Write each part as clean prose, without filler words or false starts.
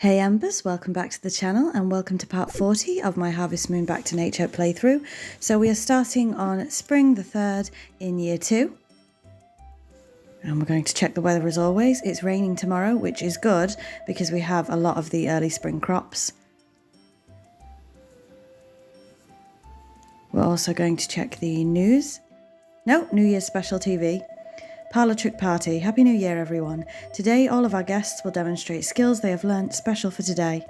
Hey Embers, welcome back to the channel and welcome to part 40 of my Harvest Moon Back to Nature playthrough. So we are starting on spring the 3rd in year 2. And we're going to check the weather as always. It's raining tomorrow, which is good because we have a lot of the early spring crops. We're also going to check the news. No, New Year's special TV. Parlour Trick Party. Happy New Year, everyone. Today, all of our guests will demonstrate skills they have learnt special for today.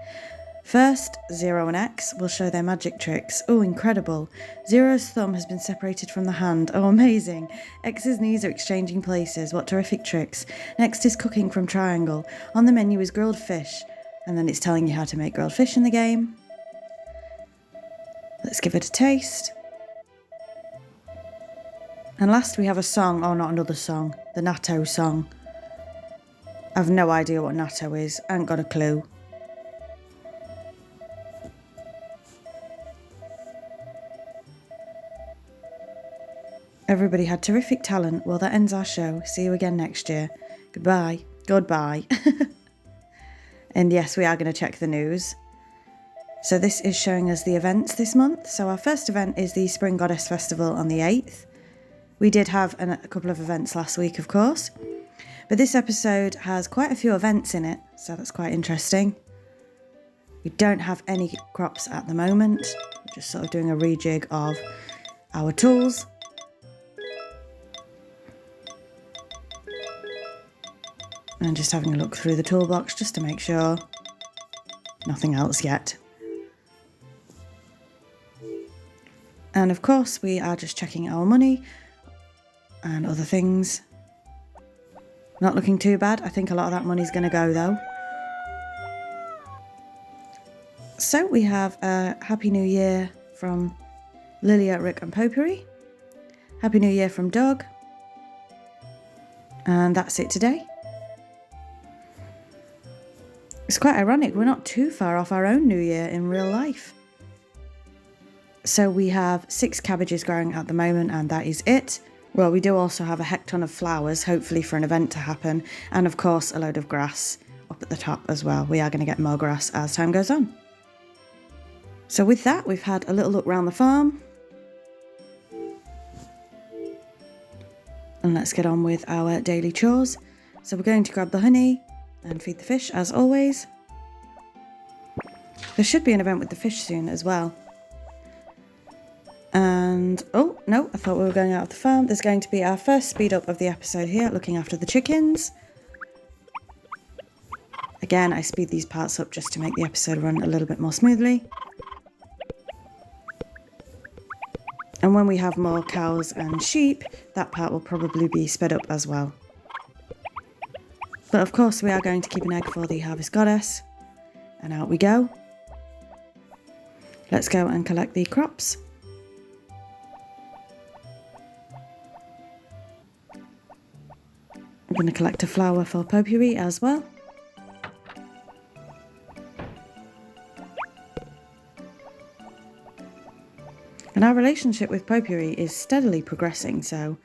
First, Zero and X will show their magic tricks. Oh, incredible. Zero's thumb has been separated from the hand. Oh, amazing. X's knees are exchanging places. What terrific tricks. Next is cooking from triangle. On the menu is grilled fish. And then it's telling you how to make grilled fish in the game. Let's give it a taste. And last we have a song, oh not another song, the natto song. I've no idea what natto is, I ain't got a clue. Everybody had terrific talent. Well, that ends our show. See you again next year. Goodbye. Goodbye. And yes, we are going to check the news. So this is showing us the events this month. So our first event is the Spring Goddess Festival on the 8th. We did have a couple of events last week, of course, but this episode has quite a few events in it, so that's quite interesting. We don't have any crops at the moment. We're just sort of doing a rejig of our tools. And just having a look through the toolbox just to make sure. Nothing else yet. And of course, we are just checking our money and other things. Not looking too bad. I think a lot of that money's going to go though. So we have a Happy New Year from Lilia, Rick and Potpourri. Happy New Year from Doug. And that's it today. It's quite ironic, we're not too far off our own New Year in real life. So we have 6 cabbages growing at the moment and that is it. Well, we do also have a heck ton of flowers, hopefully for an event to happen, and of course a load of grass up at the top as well. We are going to get more grass as time goes on. So with that, we've had a little look around the farm. And let's get on with our daily chores. So we're going to grab the honey and feed the fish as always. There should be an event with the fish soon as well. And, oh, no, I thought we were going out of the farm. There's going to be our first speed up of the episode here, looking after the chickens. Again, I speed these parts up just to make the episode run a little bit more smoothly. And when we have more cows and sheep, that part will probably be sped up as well. But of course, we are going to keep an egg for the Harvest Goddess. And out we go. Let's go and collect the crops. I'm going to collect a flower for Potpourri as well. And our relationship with Potpourri is steadily progressing, so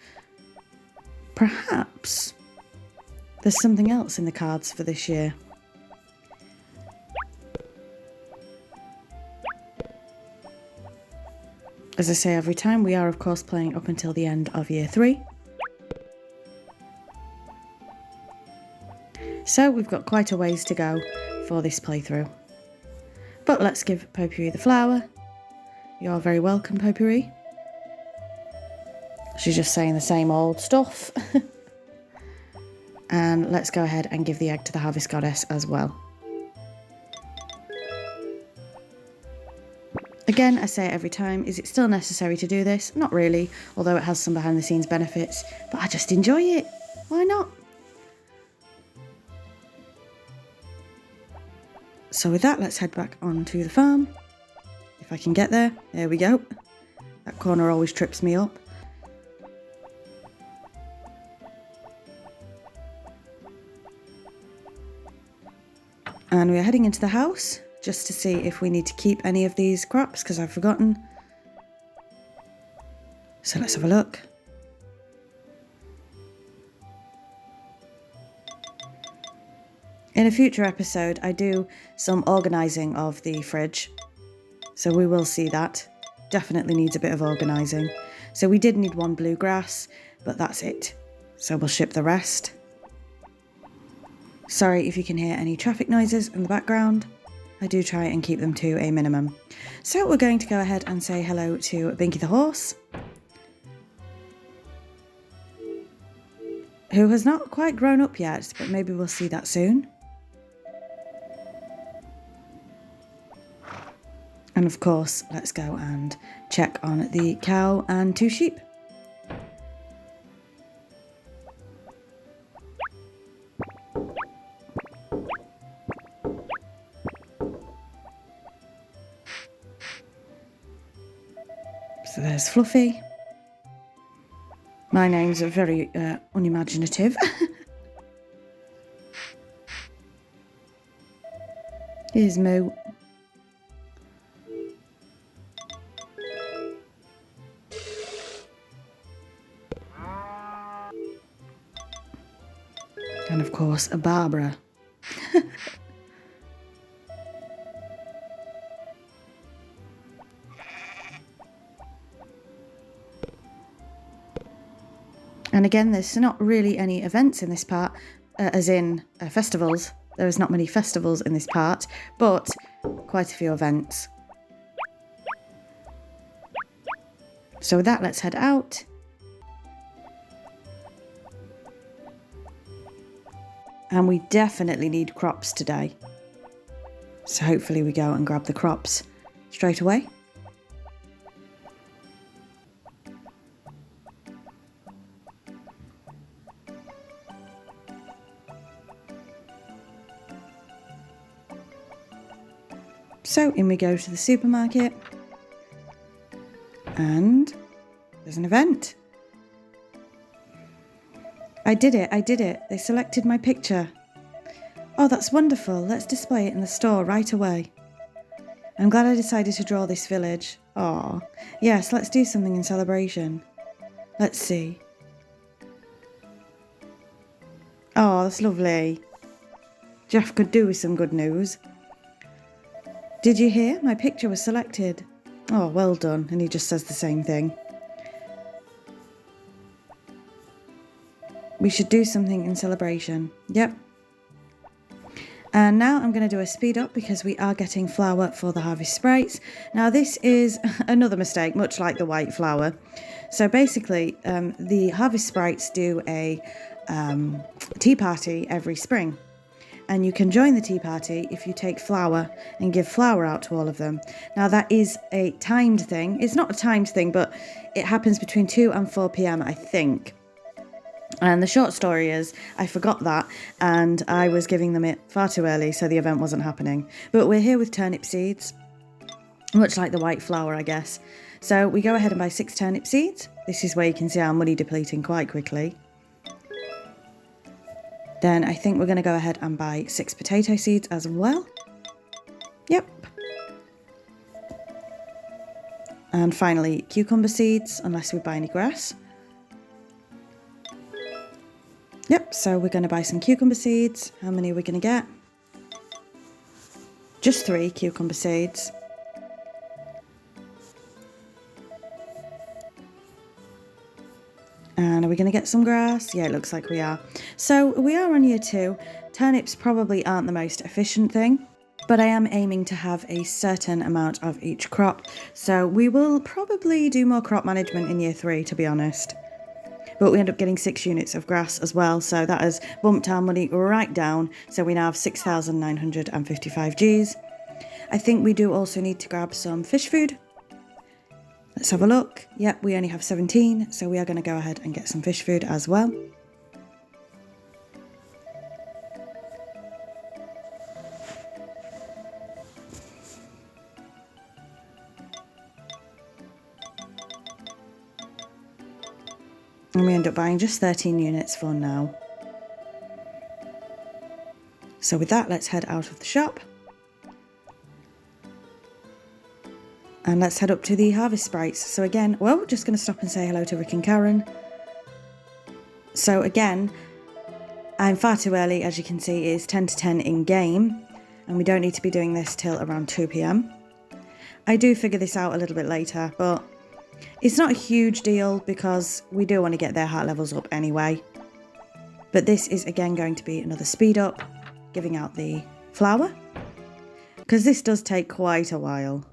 perhaps there's something else in the cards for this year. As I say every time, we are of course playing up until the end of year 3. So we've got quite a ways to go for this playthrough. But let's give Potpourri the flower. You're very welcome, Potpourri. She's just saying the same old stuff. And let's go ahead and give the egg to the Harvest Goddess as well. Again, I say it every time, is it still necessary to do this? Not really, although it has some behind the scenes benefits, but I just enjoy it. Why not? So with that, let's head back onto the farm. If I can get there. There we go. That corner always trips me up. And we're heading into the house just to see if we need to keep any of these crops because I've forgotten. So let's have a look. In a future episode, I do some organising of the fridge. So we will see that. Definitely needs a bit of organising. So we did need 1 bluegrass, but that's it. So we'll ship the rest. Sorry if you can hear any traffic noises in the background. I do try and keep them to a minimum. So we're going to go ahead and say hello to Binky the horse, who has not quite grown up yet, but maybe we'll see that soon. And of course, let's go and check on the cow and 2 sheep. So there's Fluffy. My names are very unimaginative. Here's Moo. And of course, a Barbara. And again, there's not really any events in this part, as in festivals. There is not many festivals in this part, but quite a few events. So with that, let's head out. And we definitely need crops today. So hopefully we go and grab the crops straight away. So in we go to the supermarket, and there's an event. I did it. They selected my picture. Oh, that's wonderful. Let's display it in the store right away. I'm glad I decided to draw this village. Oh, yes, let's do something in celebration. Let's see. Oh, that's lovely. Jeff could do with some good news. Did you hear? My picture was selected. Oh, well done. And he just says the same thing. We should do something in celebration. Yep. And now I'm going to do a speed up because we are getting flour for the harvest sprites. Now this is another mistake, much like the white flour. So basically, the harvest sprites do a tea party every spring. And you can join the tea party if you take flour and give flour out to all of them. Now that is a timed thing. It's not a timed thing, but it happens between 2 and 4 p.m, I think. And the short story is, I forgot that, and I was giving them it far too early, so the event wasn't happening. But we're here with turnip seeds, much like the white flour, I guess. So we go ahead and buy 6 turnip seeds. This is where you can see our money depleting quite quickly. Then I think we're going to go ahead and buy 6 potato seeds as well. Yep. And finally, cucumber seeds, unless we buy any grass. Yep, so we're going to buy some cucumber seeds. How many are we going to get? Just 3 cucumber seeds. And are we going to get some grass? Yeah, it looks like we are. So we are on year 2. Turnips probably aren't the most efficient thing, but I am aiming to have a certain amount of each crop. So we will probably do more crop management in year 3, to be honest. But we end up getting 6 units of grass as well, so that has bumped our money right down. So we now have 6,955 Gs. I think we do also need to grab some fish food. Let's have a look. Yep, we only have 17, so we are going to go ahead and get some fish food as well. And we end up buying just 13 units for now. So with that, let's head out of the shop. And let's head up to the harvest sprites. So again, well, we're just going to stop and say hello to Rick and Karen. So again, I'm far too early, as you can see. It is 10 to 10 in game, and we don't need to be doing this till around 2 p.m. I do figure this out a little bit later, but it's not a huge deal because we do want to get their heart levels up anyway. But this is again going to be another speed up, giving out the flower, because this does take quite a while.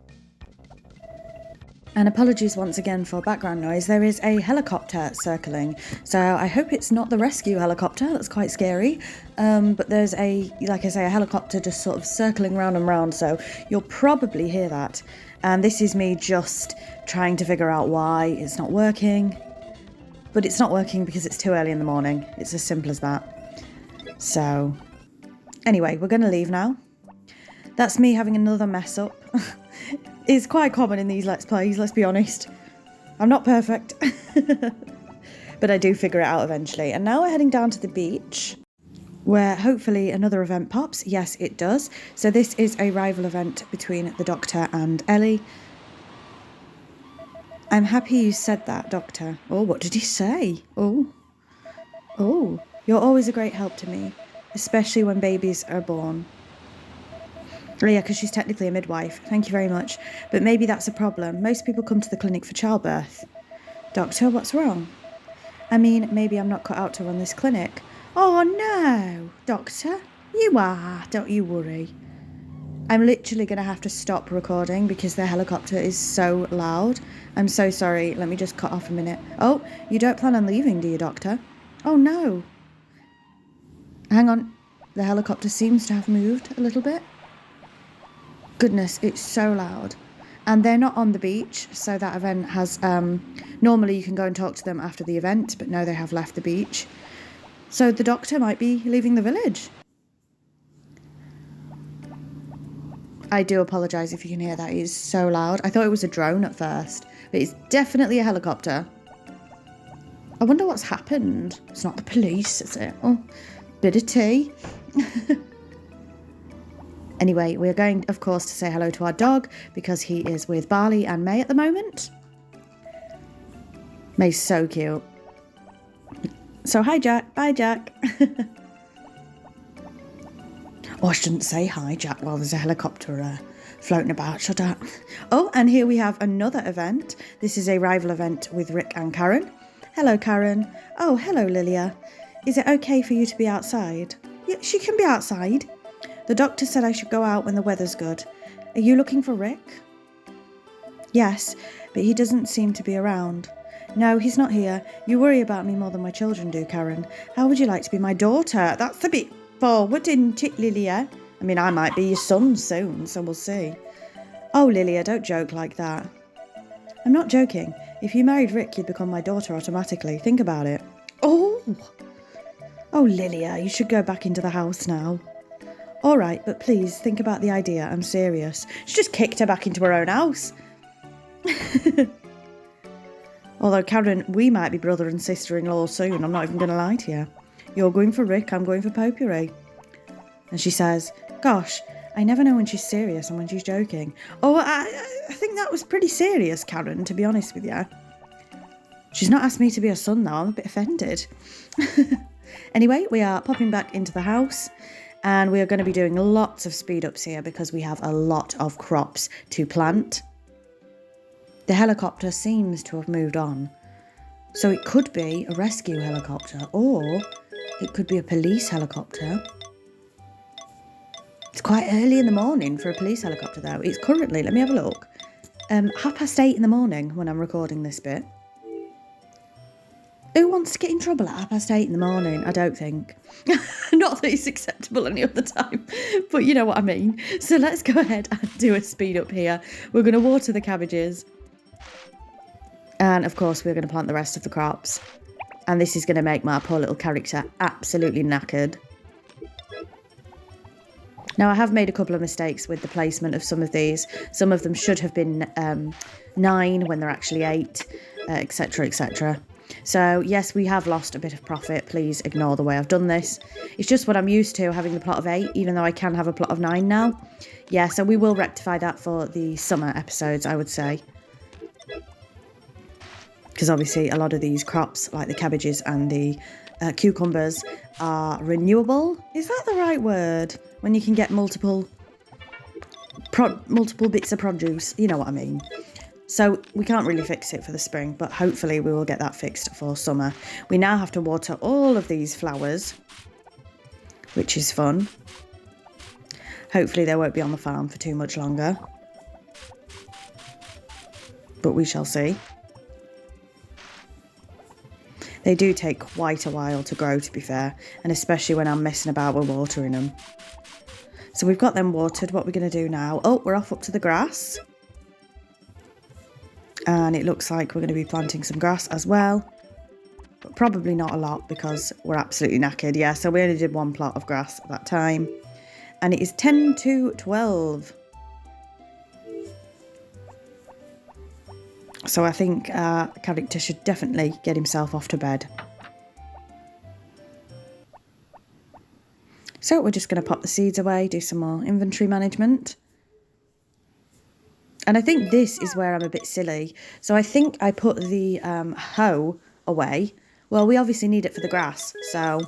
And apologies once again for background noise. There is a helicopter circling, so I hope it's not the rescue helicopter. That's quite scary. But there's like I say, a helicopter just sort of circling round and round, so you'll probably hear that. And this is me just trying to figure out why it's not working. But it's not working because it's too early in the morning. It's as simple as that. So anyway, we're going to leave now. That's me having another mess up. It's quite common in these Let's Plays, let's be honest. I'm not perfect. But I do figure it out eventually. And now we're heading down to the beach, where hopefully another event pops. Yes, it does. So this is a rival event between the Doctor and Ellie. I'm happy you said that, Doctor. Oh, what did he say? Oh, you're always a great help to me, especially when babies are born. Oh yeah, because she's technically a midwife. Thank you very much. But maybe that's a problem. Most people come to the clinic for childbirth. Doctor, what's wrong? I mean, maybe I'm not cut out to run this clinic. Oh no, Doctor. You are. Don't you worry. I'm literally going to have to stop recording because the helicopter is so loud. I'm so sorry. Let me just cut off a minute. Oh, you don't plan on leaving, do you, Doctor? Oh no. Hang on. The helicopter seems to have moved a little bit. Goodness, it's so loud. And they're not on the beach, so that event has... normally you can go and talk to them after the event, but no, they have left the beach. So the Doctor might be leaving the village. I do apologise if you can hear that. It is so loud. I thought it was a drone at first, but it's definitely a helicopter. I wonder what's happened. It's not the police, is it? Oh, bit of tea. Anyway, we are going, of course, to say hello to our dog because he is with Barley and May at the moment. May's so cute. So hi, Jack. Bye, Jack. Oh, I shouldn't say hi, Jack, while there's a helicopter floating about, should I? Oh, and here we have another event. This is a rival event with Rick and Karen. Hello, Karen. Oh, hello, Lilia. Is it okay for you to be outside? Yeah, she can be outside. The Doctor said I should go out when the weather's good. Are you looking for Rick? Yes, but he doesn't seem to be around. No, he's not here. You worry about me more than my children do, Karen. How would you like to be my daughter? That's a bit forward, isn't it, Lilia? I mean, I might be your son soon, so we'll see. Oh, Lilia, don't joke like that. I'm not joking. If you married Rick, you'd become my daughter automatically. Think about it. Oh, Lilia, you should go back into the house now. All right, but please think about the idea. I'm serious. She just kicked her back into her own house. Although, Karen, we might be brother and sister-in-law soon. I'm not even going to lie to you. You're going for Rick, I'm going for Potpourri. And she says, gosh, I never know when she's serious and when she's joking. Oh, I think that was pretty serious, Karen, to be honest with you. She's not asked me to be her son, though. I'm a bit offended. Anyway, we are popping back into the house. And we are going to be doing lots of speed ups here because we have a lot of crops to plant. The helicopter seems to have moved on. So it could be a rescue helicopter or it could be a police helicopter. It's quite early in the morning for a police helicopter though. It's currently, let me have a look, 8:30 in the morning when I'm recording this bit. Who wants to get in trouble at 8:30 in the morning? I don't think. Not that it's acceptable any other time, but you know what I mean. So let's go ahead and do a speed up here. We're going to water the cabbages. And of course, we're going to plant the rest of the crops. And this is going to make my poor little character absolutely knackered. Now, I have made a couple of mistakes with the placement of some of these. Some of them should have been 9 when they're actually 8, etc, etc. So, yes, we have lost a bit of profit. Please ignore the way I've done this. It's just what I'm used to, having the plot of 8, even though I can have a plot of 9 now. Yeah, so we will rectify that for the summer episodes, I would say. Because obviously a lot of these crops, like the cabbages and the cucumbers are renewable. Is that the right word? When you can get multiple bits of produce, you know what I mean. So we can't really fix it for the spring, but hopefully we will get that fixed for summer. We now have to water all of these flowers, which is fun. Hopefully they won't be on the farm for too much longer, but we shall see. They do take quite a while to grow, to be fair, and especially when I'm messing about with watering them. So we've got them watered. What we're going to do now... Oh, we're off up to the grass. And it looks like we're going to be planting some grass as well. But probably not a lot because we're absolutely knackered. Yeah, so we only did one plot of grass at that time. And it is 10 to 12. So I think our character should definitely get himself off to bed. So we're just going to pop the seeds away, do some more inventory management. And I think this is where I'm a bit silly. So I think I put the hoe away. Well, we obviously need it for the grass. So,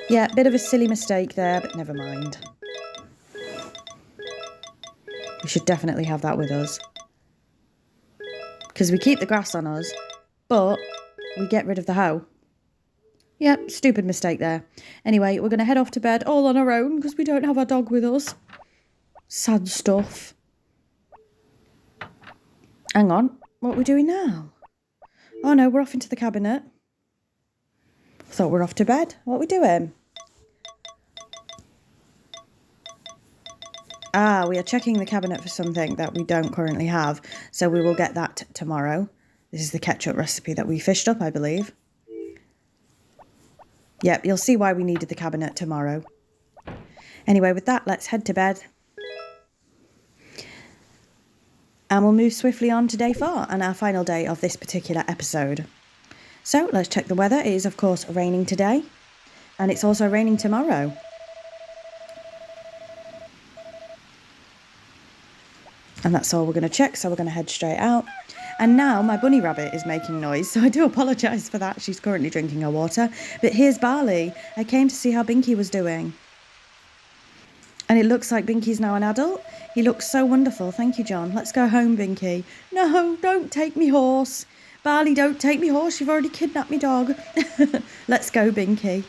yeah, bit of a silly mistake there, but never mind. We should definitely have that with us. Because we keep the grass on us, but we get rid of the hoe. Yep, stupid mistake there. Anyway, we're going to head off to bed all on our own because we don't have our dog with us. Sad stuff. Hang on, what are we doing now? Oh no, we're off into the cabinet. I thought we're off to bed. What are we doing? Ah, we are checking the cabinet for something that we don't currently have. So we will get that tomorrow. This is the ketchup recipe that we fished up, I believe. Yep, you'll see why we needed the cabinet tomorrow. Anyway, with that, let's head to bed. And we'll move swiftly on to day 4 and our final day of this particular episode. So let's check the weather. It is, of course, raining today. And it's also raining tomorrow. And that's all we're going to check, so we're going to head straight out. And now my bunny rabbit is making noise, so I do apologise for that. She's currently drinking her water. But here's Barley. I came to see how Binky was doing. And it looks like Binky's now an adult. He looks so wonderful. Thank you, John. Let's go home, Binky. No, don't take me horse. Barley, don't take me horse. You've already kidnapped me dog. Let's go, Binky.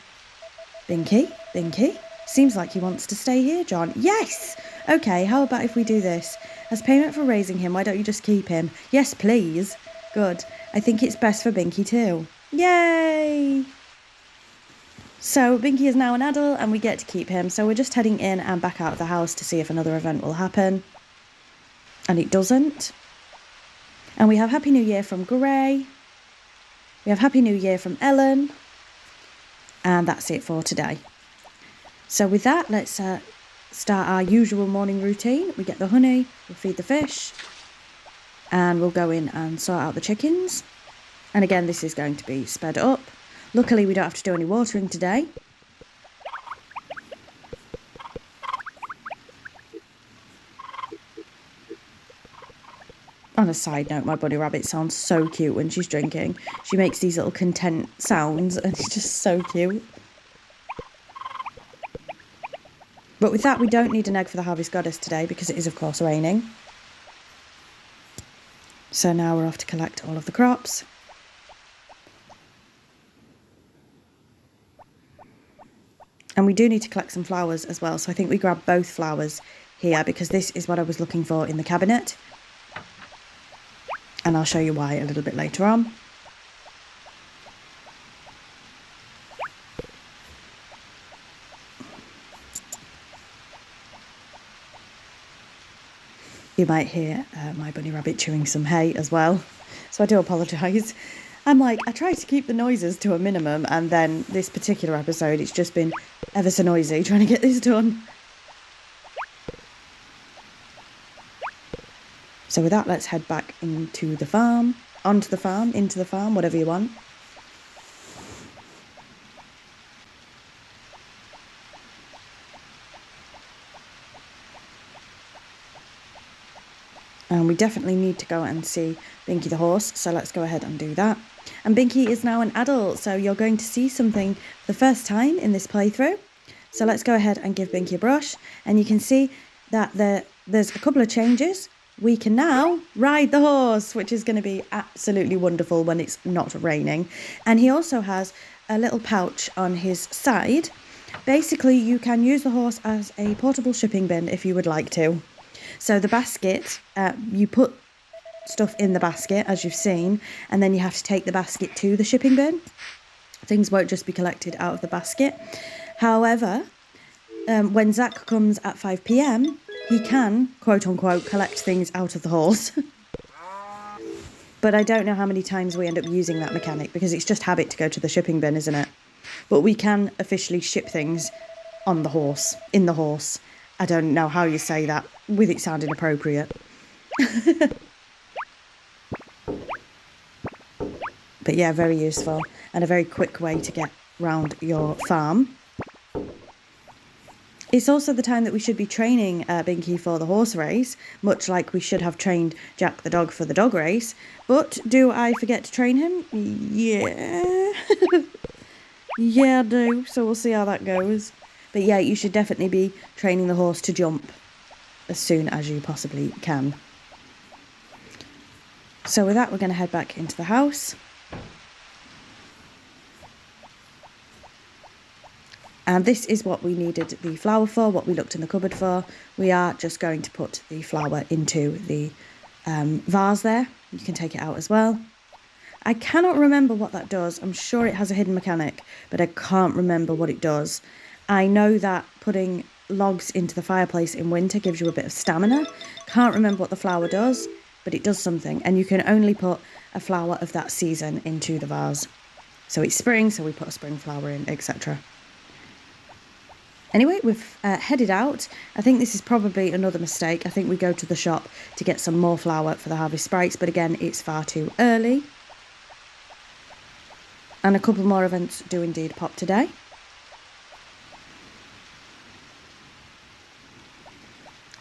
Binky? Binky? Seems like he wants to stay here, John. Yes! Okay, how about if we do this? As payment for raising him, why don't you just keep him? Yes, please. Good. I think it's best for Binky too. Yay! So Binky is now an adult and we get to keep him. So we're just heading in and back out of the house to see if another event will happen. And it doesn't. And we have Happy New Year from Gray. We have Happy New Year from Ellen. And that's it for today. So with that, let's start our usual morning routine. We get the honey, we'll feed the fish, and we'll go in and sort out the chickens. And again, this is going to be sped up. Luckily, we don't have to do any watering today. On a side note, my bunny rabbit sounds so cute when she's drinking. She makes these little content sounds and it's just so cute. But with that, we don't need an egg for the Harvest Goddess today because it is, of course, raining. So now we're off to collect all of the crops. And we do need to collect some flowers as well. So I think we grab both flowers here because this is what I was looking for in the cabinet. And I'll show you why a little bit later on. You might hear my bunny rabbit chewing some hay as well. So I do apologise. I'm like, I try to keep the noises to a minimum, and then this particular episode, it's just been ever so noisy trying to get this done. So with that, let's head back into the farm, onto the farm, into the farm, whatever you want. And we definitely need to go and see Binky the horse, so let's go ahead and do that. And Binky is now an adult, so you're going to see something for the first time in this playthrough. So let's go ahead and give Binky a brush, and you can see that there's a couple of changes. We can now ride the horse, which is going to be absolutely wonderful when it's not raining. And he also has a little pouch on his side. Basically, you can use the horse as a portable shipping bin if you would like to. So the basket, you put stuff in the basket, as you've seen, and then you have to take the basket to the shipping bin. Things won't just be collected out of the basket. However, when Zach comes at 5 p.m, he can, quote unquote, collect things out of the horse. But I don't know how many times we end up using that mechanic, because it's just habit to go to the shipping bin, isn't it? But we can officially ship things on the horse, in the horse. I don't know how you say that with it sounding appropriate. But yeah, very useful and a very quick way to get round your farm. It's also the time that we should be training Binky for the horse race, much like we should have trained Jack the dog for the dog race. But do I forget to train him? Yeah. Yeah, I do. So we'll see how that goes. But yeah, you should definitely be training the horse to jump as soon as you possibly can. So with that, we're going to head back into the house. And this is what we needed the flour for, what we looked in the cupboard for. We are just going to put the flour into the vase there. You can take it out as well. I cannot remember what that does. I'm sure it has a hidden mechanic, but I can't remember what it does. I know that putting logs into the fireplace in winter gives you a bit of stamina. Can't remember what the flour does, but it does something. And you can only put a flower of that season into the vase. So it's spring, so we put a spring flower in, etc. Anyway, we've headed out. I think this is probably another mistake. I think we go to the shop to get some more flour for the harvest sprites, but again, it's far too early. And a couple more events do indeed pop today.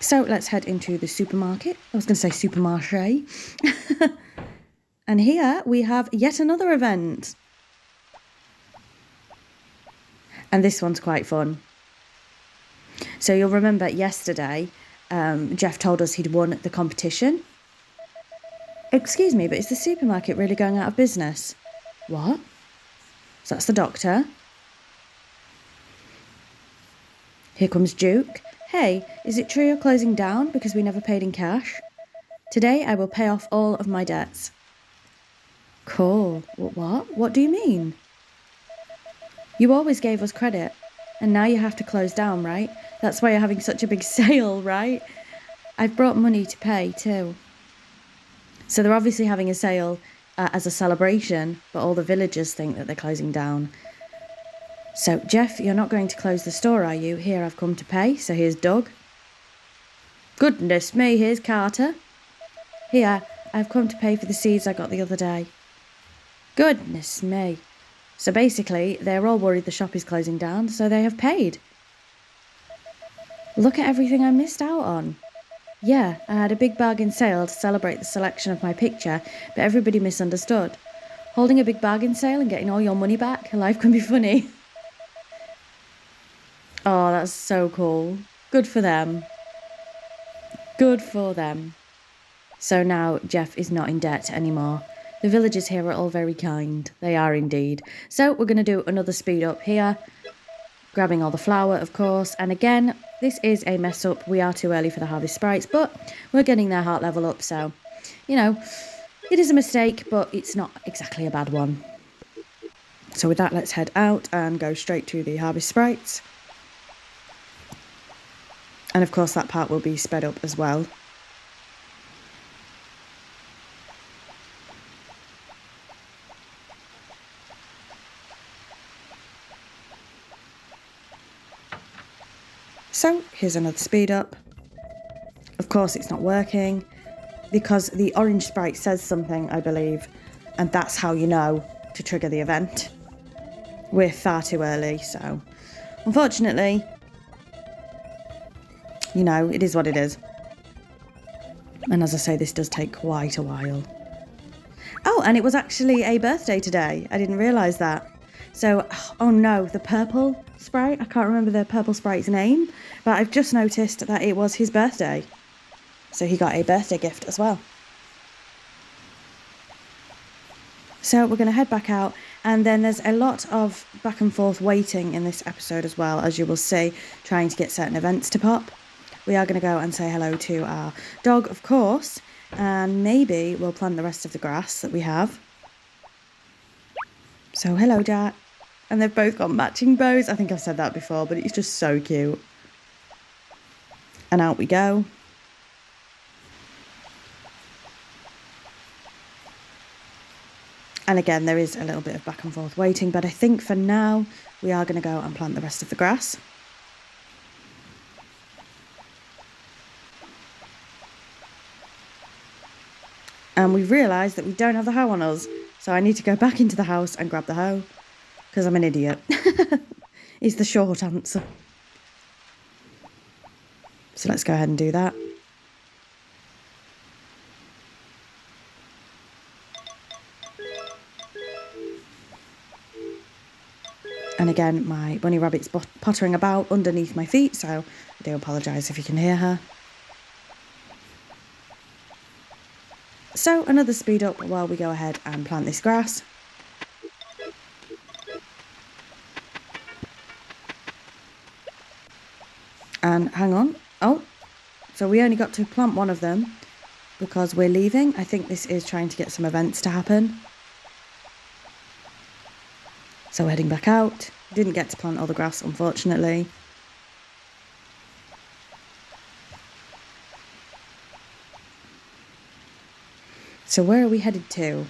So let's head into the supermarket. I was going to say supermarché. And here we have yet another event. And this one's quite fun. So you'll remember yesterday, Jeff told us he'd won the competition. Excuse me, but is the supermarket really going out of business? What? So that's the doctor. Here comes Duke. Hey, is it true you're closing down because we never paid in cash? Today I will pay off all of my debts. Cool. What? What do you mean? You always gave us credit, and now you have to close down, right? That's why you're having such a big sale, right? I've brought money to pay too. So they're obviously having a sale as a celebration, but all the villagers think that they're closing down. So, Jeff, you're not going to close the store, are you? Here, I've come to pay. So here's Doug. Goodness me, here's Carter. Here, I've come to pay for the seeds I got the other day. Goodness me. So basically, they're all worried the shop is closing down, so they have paid. Look at everything I missed out on. Yeah, I had a big bargain sale to celebrate the selection of my picture, but everybody misunderstood. Holding a big bargain sale and getting all your money back, life can be funny. Oh, that's so cool. Good for them. Good for them. So now Jeff is not in debt anymore. The villagers here are all very kind. They are indeed. So we're going to do another speed up here. Grabbing all the flour, of course. And again, this is a mess up. We are too early for the harvest sprites, but we're getting their heart level up. So, you know, it is a mistake, but it's not exactly a bad one. So with that, let's head out and go straight to the harvest sprites. And of course, that part will be sped up as well. So here's another speed up. Of course it's not working because the orange sprite says something, I believe, and that's how you know to trigger the event. We're far too early, so unfortunately, you know, it is what it is. And as I say, this does take quite a while. Oh, and it was actually a birthday today. I didn't realise that. So, oh no, the purple sprite. I can't remember the purple sprite's name, but I've just noticed that it was his birthday. So he got a birthday gift as well. So we're going to head back out, and then there's a lot of back and forth waiting in this episode as well, as you will see, trying to get certain events to pop. We are going to go and say hello to our dog, of course, and maybe we'll plant the rest of the grass that we have. So hello, Jack. And they've both got matching bows. I think I've said that before, but it's just so cute. And out we go. And again, there is a little bit of back and forth waiting, but I think for now, we are going to go and plant the rest of the grass. And we've realised that we don't have the hoe on us, so I need to go back into the house and grab the hoe, because I'm an idiot, is the short answer. So let's go ahead and do that. And again, my bunny rabbit's pottering about underneath my feet, so I do apologise if you can hear her. So another speed up while we go ahead and plant this grass. And hang on. Oh, so we only got to plant one of them because we're leaving. I think this is trying to get some events to happen. So we're heading back out. Didn't get to plant all the grass, unfortunately. So where are we headed to?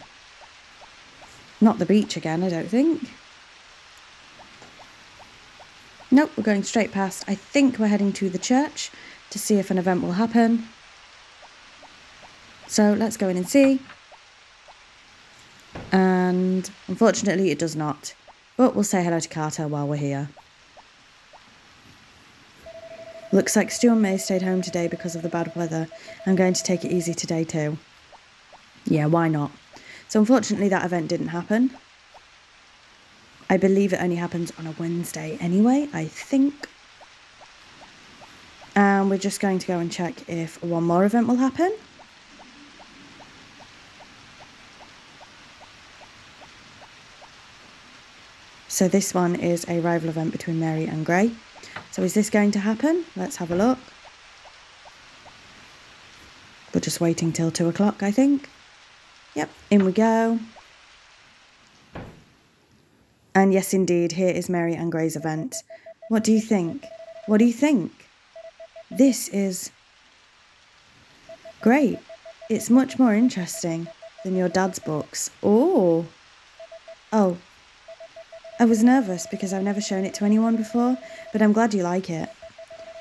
Not the beach again, I don't think. Nope, we're going straight past. I think we're heading to the church to see if an event will happen. So let's go in and see. And unfortunately it does not. But we'll say hello to Carter while we're here. Looks like Stu and May stayed home today because of the bad weather. I'm going to take it easy today too. Yeah, why not? So unfortunately that event didn't happen. I believe it only happens on a Wednesday anyway, I think. And we're just going to go and check if one more event will happen. So this one is a rival event between Mary and Gray. So is this going to happen? Let's have a look. We're just waiting till 2 o'clock, I think. Yep, in we go. And yes, indeed, here is Mary and Gray's event. What do you think? What do you think? This is great. It's much more interesting than your dad's books. Oh. I was nervous because I've never shown it to anyone before, but I'm glad you like it.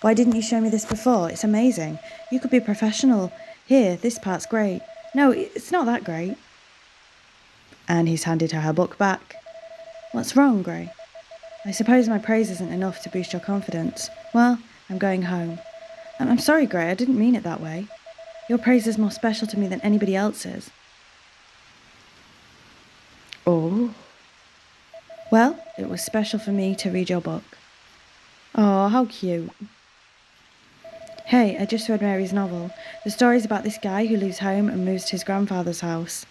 Why didn't you show me this before? It's amazing. You could be professional. Here, this part's great. No, it's not that great. And he's handed her book back. What's wrong, Gray? I suppose my praise isn't enough to boost your confidence. Well, I'm going home. I'm sorry, Gray, I didn't mean it that way. Your praise is more special to me than anybody else's. Oh. Well, it was special for me to read your book. Oh, how cute. Hey, I just read Mary's novel. The story's about this guy who leaves home and moves to his grandfather's house.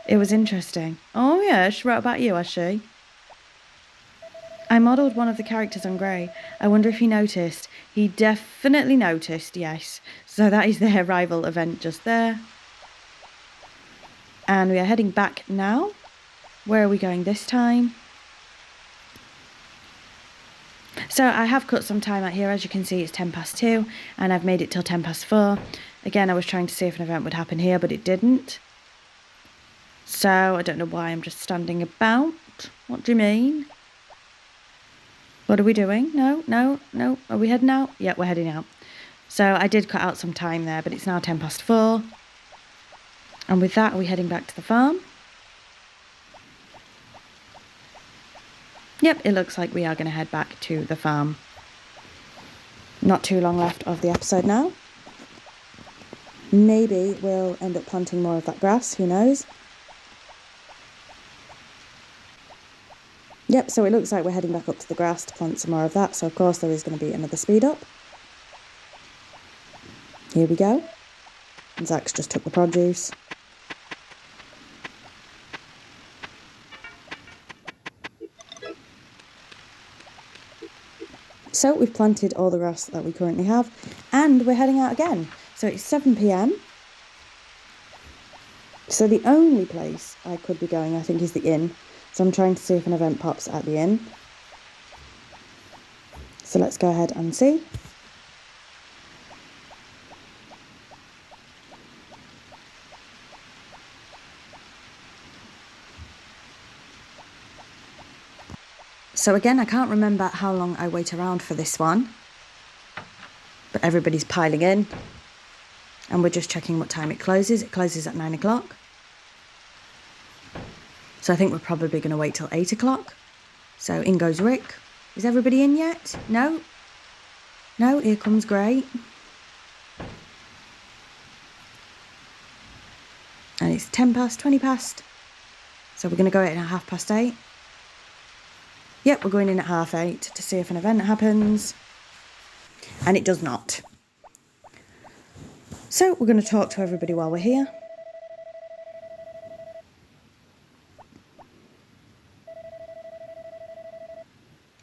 It was interesting. Oh yeah, she wrote about you, has she? I modelled one of the characters on Gray. I wonder if he noticed. He definitely noticed, yes. So that is their rival event just there. And we are heading back now. Where are we going this time? So I have cut some time out here. As you can see, it's 2:10 and I've made it till 4:10. Again, I was trying to see if an event would happen here, but it didn't. So I don't know why I'm just standing about. What do you mean? What are we doing? No. Are we heading out? Yeah, we're heading out. So I did cut out some time there, but it's now 4:10. And with that, are we heading back to the farm? Yep, it looks like we are going to head back to the farm. Not too long left of the episode now. Maybe we'll end up planting more of that grass, who knows? Yep, so it looks like we're heading back up to the grass to plant some more of that, so of course there is going to be another speed up. Here we go. And Zach's just took the produce. So we've planted all the grass that we currently have, and we're heading out again. So it's 7 p.m. So the only place I could be going, I think, is the inn. So I'm trying to see if an event pops at the inn. So let's go ahead and see. So again, I can't remember how long I wait around for this one, but everybody's piling in and we're just checking what time it closes. It closes at 9 o'clock. So I think we're probably going to wait till 8 o'clock. So in goes Rick. Is everybody in yet? No? No, here comes Gray. And it's 10 past, 20 past. So we're going to go in at 8:30. Yep, we're going in at 8:30 to see if an event happens. And it does not. So we're going to talk to everybody while we're here.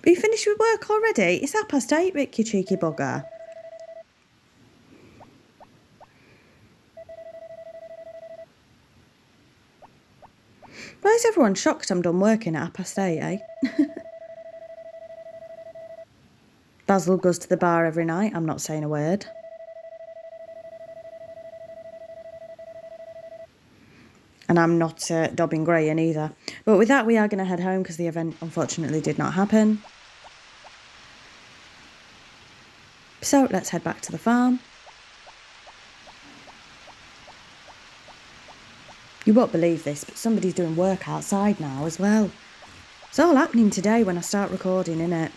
Are you finished with work already? It's 8:30, Rick, you cheeky bugger. Why is everyone shocked I'm done working at 8:30, eh? Basil goes to the bar every night. I'm not saying a word. And I'm not dobbing Gray in either. But with that, we are going to head home because the event unfortunately did not happen. So let's head back to the farm. You won't believe this, but somebody's doing work outside now as well. It's all happening today when I start recording, innit?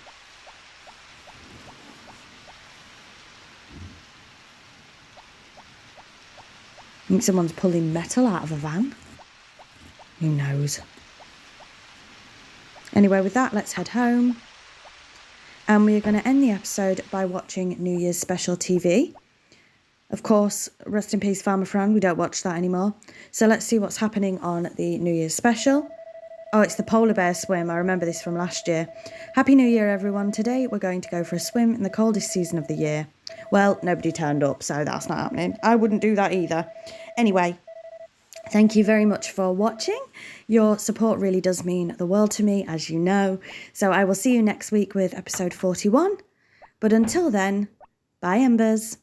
I think someone's pulling metal out of a van. Who knows? Anyway, with that, let's head home. And we are going to end the episode by watching New Year's special TV. Of course, rest in peace, Farmer Fran. We don't watch that anymore. So let's see what's happening on the New Year's special. Oh, it's the polar bear swim. I remember this from last year. Happy New Year, everyone. Today we're going to go for a swim in the coldest season of the year. Well, nobody turned up, so that's not happening. I wouldn't do that either. Anyway, thank you very much for watching. Your support really does mean the world to me, as you know. So I will see you next week with episode 41. But until then, bye, Embers.